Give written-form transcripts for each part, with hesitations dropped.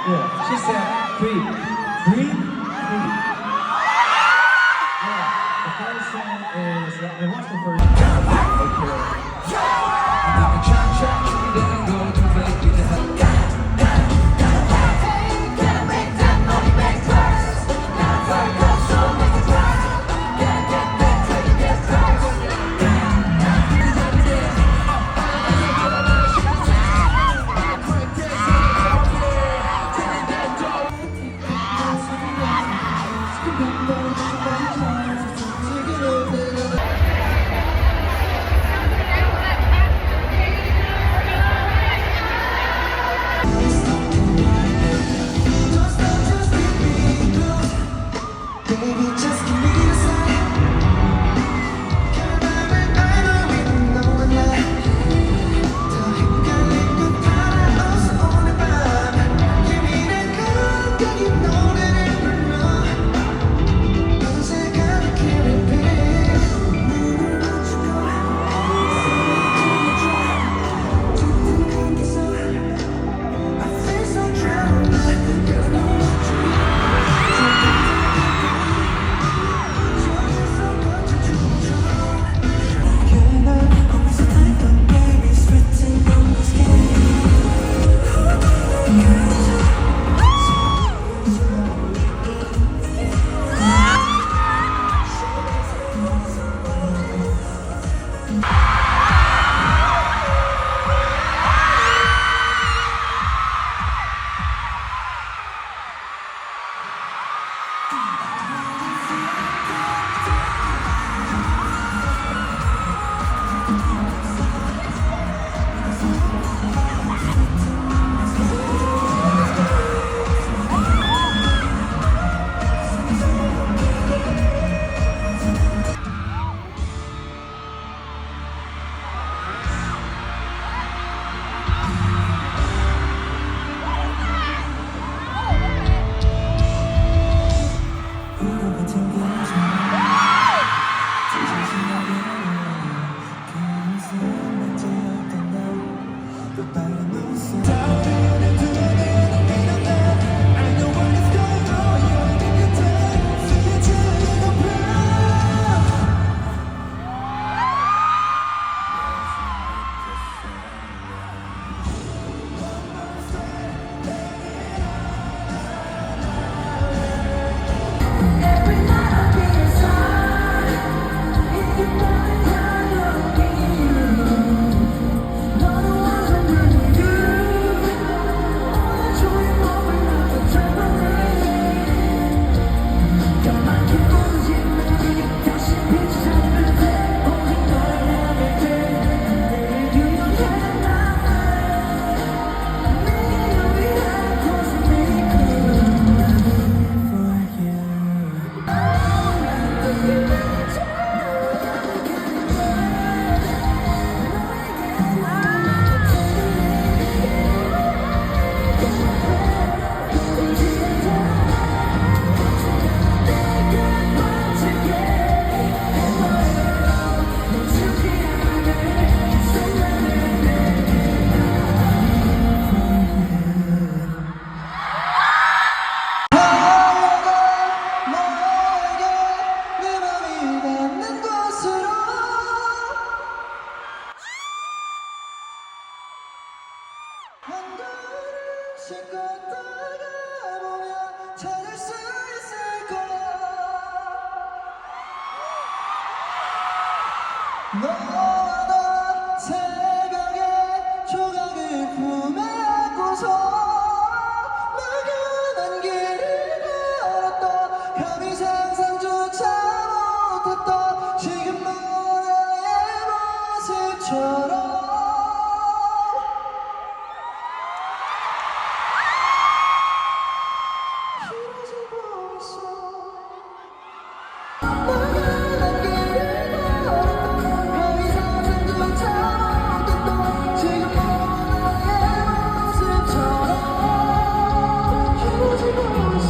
Yeah, she said breathe, breathe, breathe. Yeah, the first song is, and what's the first song? 너와 나 새벽에 조각을 품에 안고서 막연한 길을 걸었던 감히 상상조차 못했던 지금 너의 모습처럼 길어지고 있어 막연한 길을 걸었던 감히 상상조차 못했던 지금 너의 모습처럼 길어지고 있어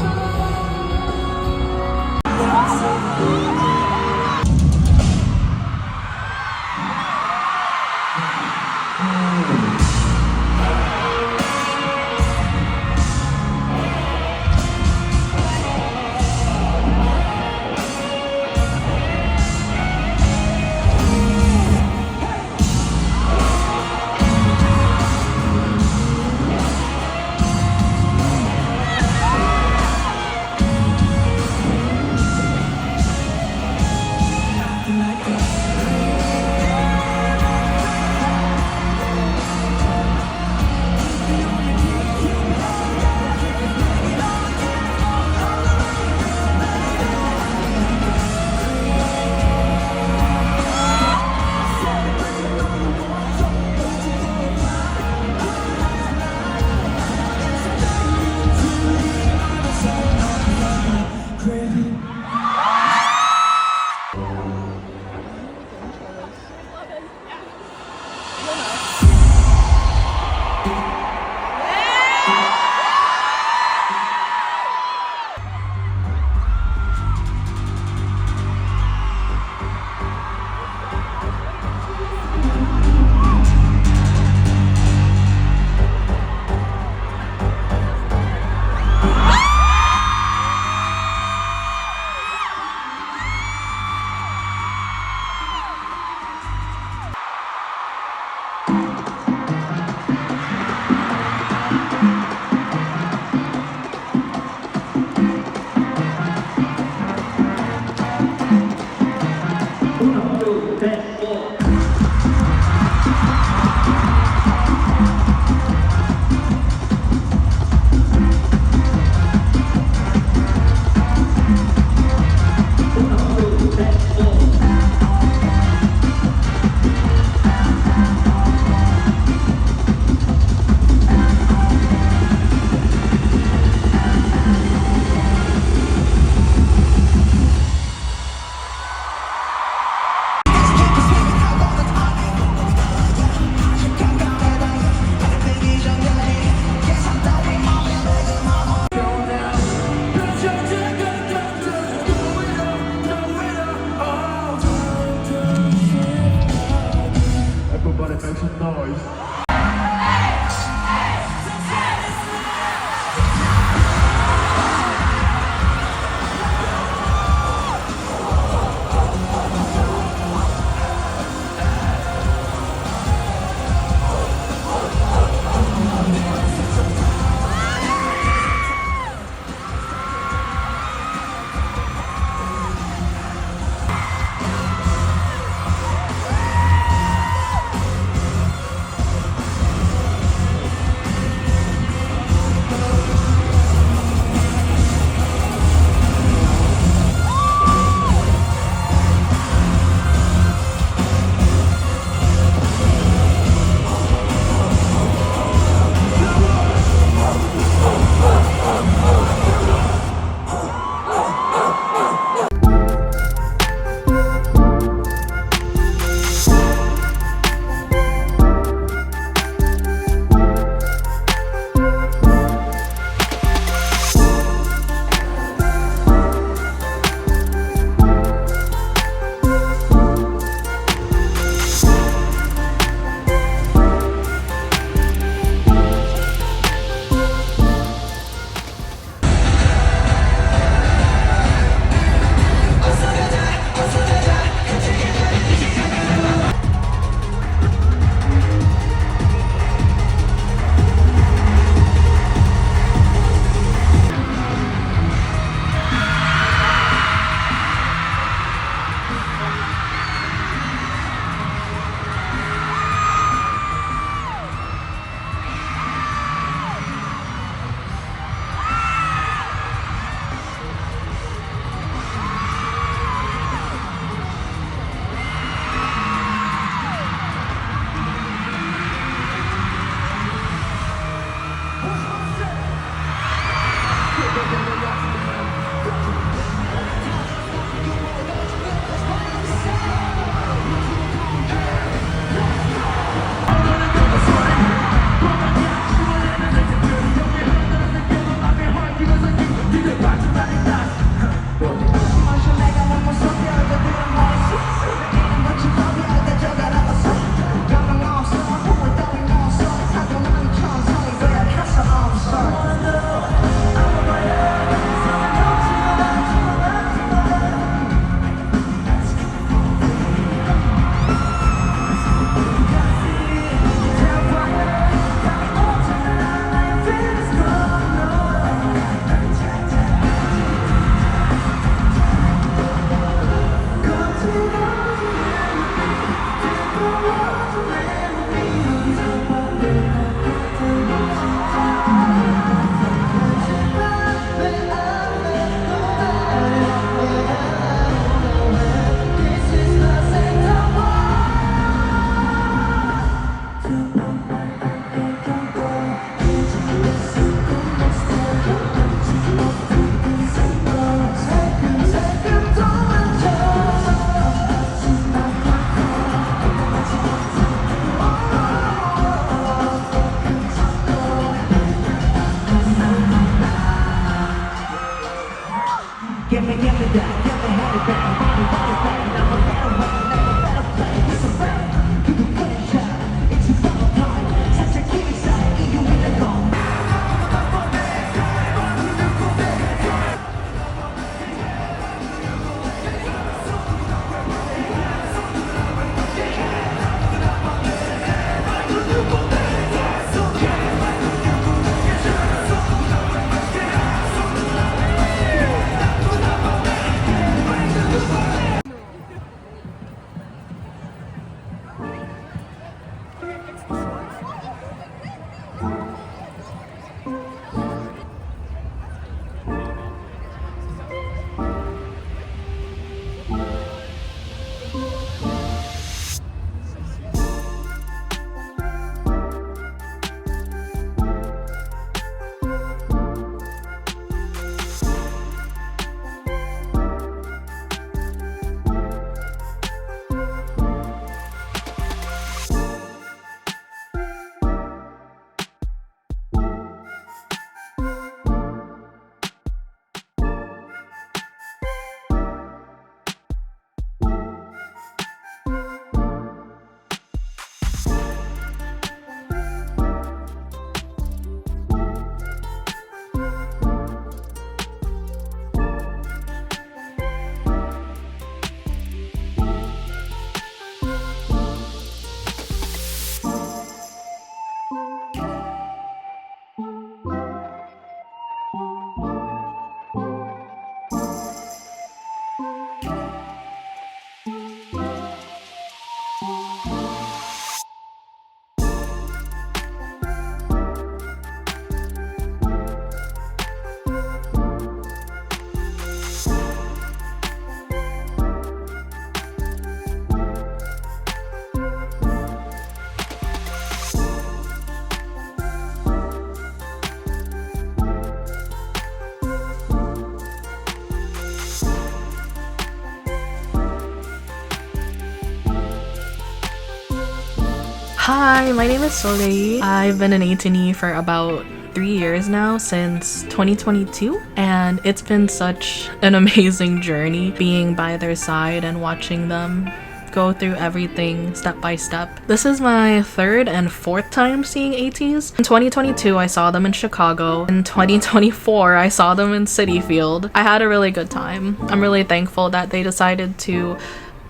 Hi, my name is Soleil. I've been an ATNE for about 3 years now, since 2022, and it's been such an amazing journey being by their side and watching them go through everything step by step. This is my third and fourth time seeing ATEEZ. In 2022, I saw them in Chicago. In 2024, I saw them in Citi Field. I had a really good time. I'm really thankful that they decided to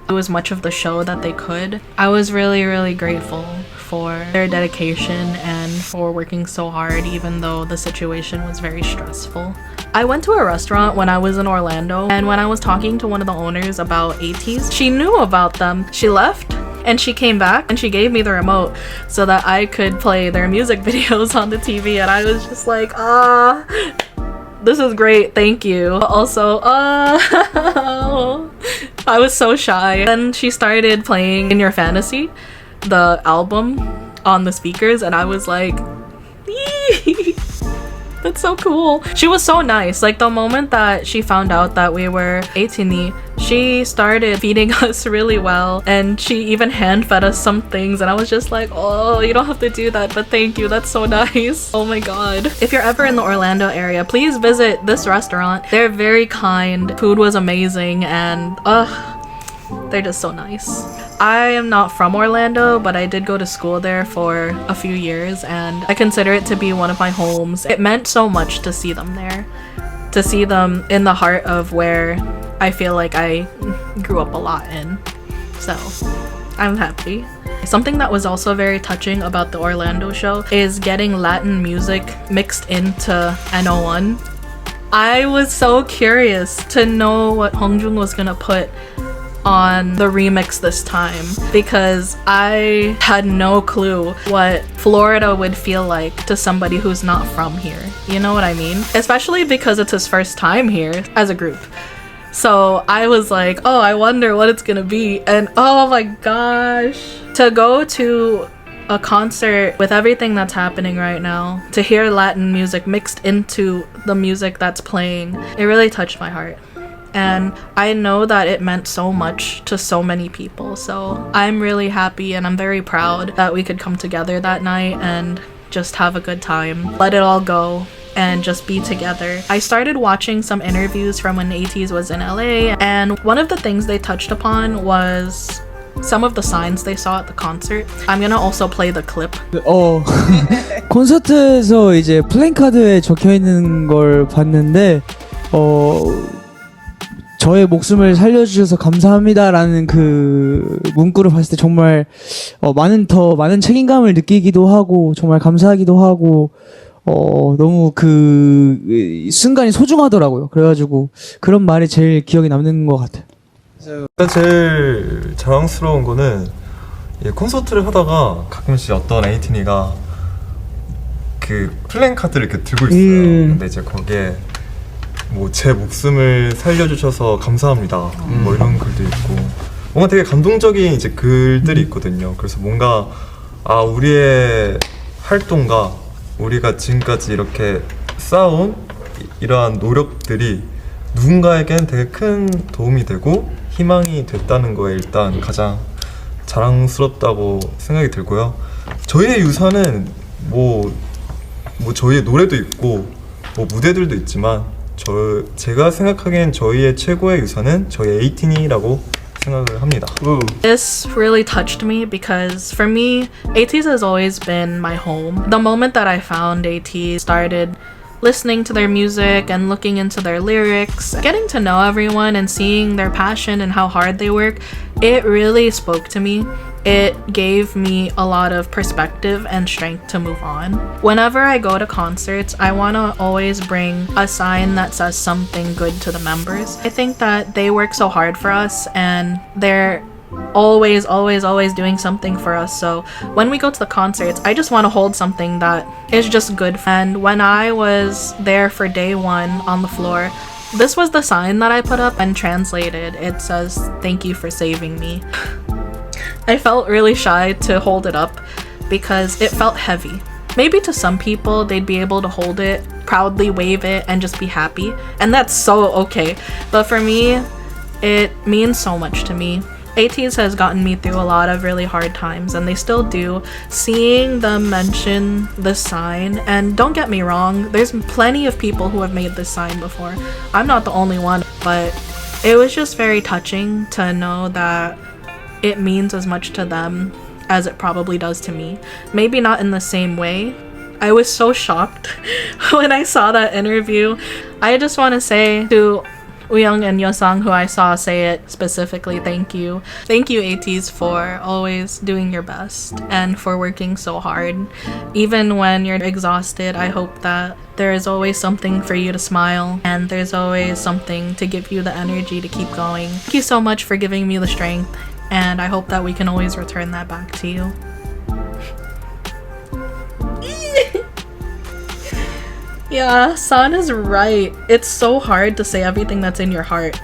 do as much of the show that they could. I was really grateful for their dedication and for working so hard even though the situation was very stressful. I went to a restaurant when I was in Orlando, and when I was talking to one of the owners about ATEEZ, she knew about them. She left and she came back and she gave me the remote so that I could play their music videos on the TV, and I was just like, this is great, thank you. Also, I was so shy. Then she started playing In Your Fantasy, the album, on the speakers, and I was like, "Yee!" That's so cool. She was so nice. Like, the moment that she found out that we were ATEEZ, she started feeding us really well, and she even hand fed us some things, and I was just like, oh, you don't have to do that, but thank you, that's so nice. Oh my god. If you're ever in the Orlando area, please visit this restaurant. They're very kind, food was amazing, and they're just so nice. I am not from Orlando, but I did go to school there for a few years, and I consider it to be one of my homes. It meant so much to see them there, to see them in the heart of where I feel like I grew up a lot in. So I'm happy. Something that was also very touching about the Orlando show is getting Latin music mixed into NO1. I was so curious to know what Hongjoong was gonna put on the remix this time, because I had no clue what Florida would feel like to somebody who's not from here. You know what I mean? Especially because it's his first time here as a group. So I was like, oh, I wonder what it's gonna be. And oh my gosh, to go to a concert with everything that's happening right now, to hear Latin music mixed into the music that's playing, it really touched my heart. And I know that it meant so much to so many people, so I'm really happy and I'm very proud that we could come together that night and just have a good time, let it all go, and just be together. I started watching some interviews from when ATEEZ was in LA, and one of the things they touched upon was some of the signs they saw at the concert. I'm gonna also play the clip. 콘서트에서 이제 플랜카드에 적혀 있는 걸 봤는데 저의 목숨을 살려주셔서 감사합니다라는 그 문구를 봤을 때 정말 많은 책임감을 느끼기도 하고 정말 감사하기도 하고 너무 그 순간이 소중하더라고요. 그래가지고 그런 말이 제일 기억에 남는 것 같아요. 제일 자랑스러운 거는 콘서트를 하다가 가끔씩 어떤 에이티니가 그 플랜카드를 이렇게 들고 있어요. 근데 이제 거기에 뭐 제 목숨을 살려주셔서 감사합니다. 뭐 이런 글도 있고 뭔가 되게 감동적인 이제 글들이 있거든요. 그래서 뭔가 우리의 활동과 우리가 지금까지 이렇게 쌓아온 이러한 노력들이 누군가에겐 되게 큰 도움이 되고 희망이 됐다는 거에 일단 가장 자랑스럽다고 생각이 들고요. 저희의 유산은 뭐 저희의 노래도 있고 뭐 무대들도 있지만 제가 생각하기엔 저희의 최고의 유산은 저희 에이틴이라고 생각을 합니다. This really touched me because for me, ATEEZ has always been my home. The moment that I found ATEEZ, started listening to their music and looking into their lyrics, getting to know everyone and seeing their passion and how hard they work, it really spoke to me. It gave me a lot of perspective and strength to move on. Whenever I go to concerts, I want to always bring a sign that says something good to the members. I think that they work so hard for us and they're always doing something for us. So when we go to the concerts, I just want to hold something that is just good. And when I was there for day one on the floor, this was the sign that I put up and translated. It says, "Thank you for saving me." I felt really shy to hold it up because it felt heavy. Maybe to some people, they'd be able to hold it, proudly wave it, and just be happy. And that's so okay. But for me, it means so much to me. ATEEZ has gotten me through a lot of really hard times, and they still do. Seeing them mention the sign, and don't get me wrong, there's plenty of people who have made this sign before. I'm not the only one, but it was just very touching to know that it means as much to them as it probably does to me. Maybe not in the same way. I was so shocked when I saw that interview. I just want to say to Wooyoung and Yeosang, who I saw say it specifically, thank you. Thank you, ATEEZ, for always doing your best and for working so hard. Even when you're exhausted, I hope that there is always something for you to smile and there's always something to give you the energy to keep going. Thank you so much for giving me the strength, and I hope that we can always return that back to you. Yeah, San is right. It's so hard to say everything that's in your heart.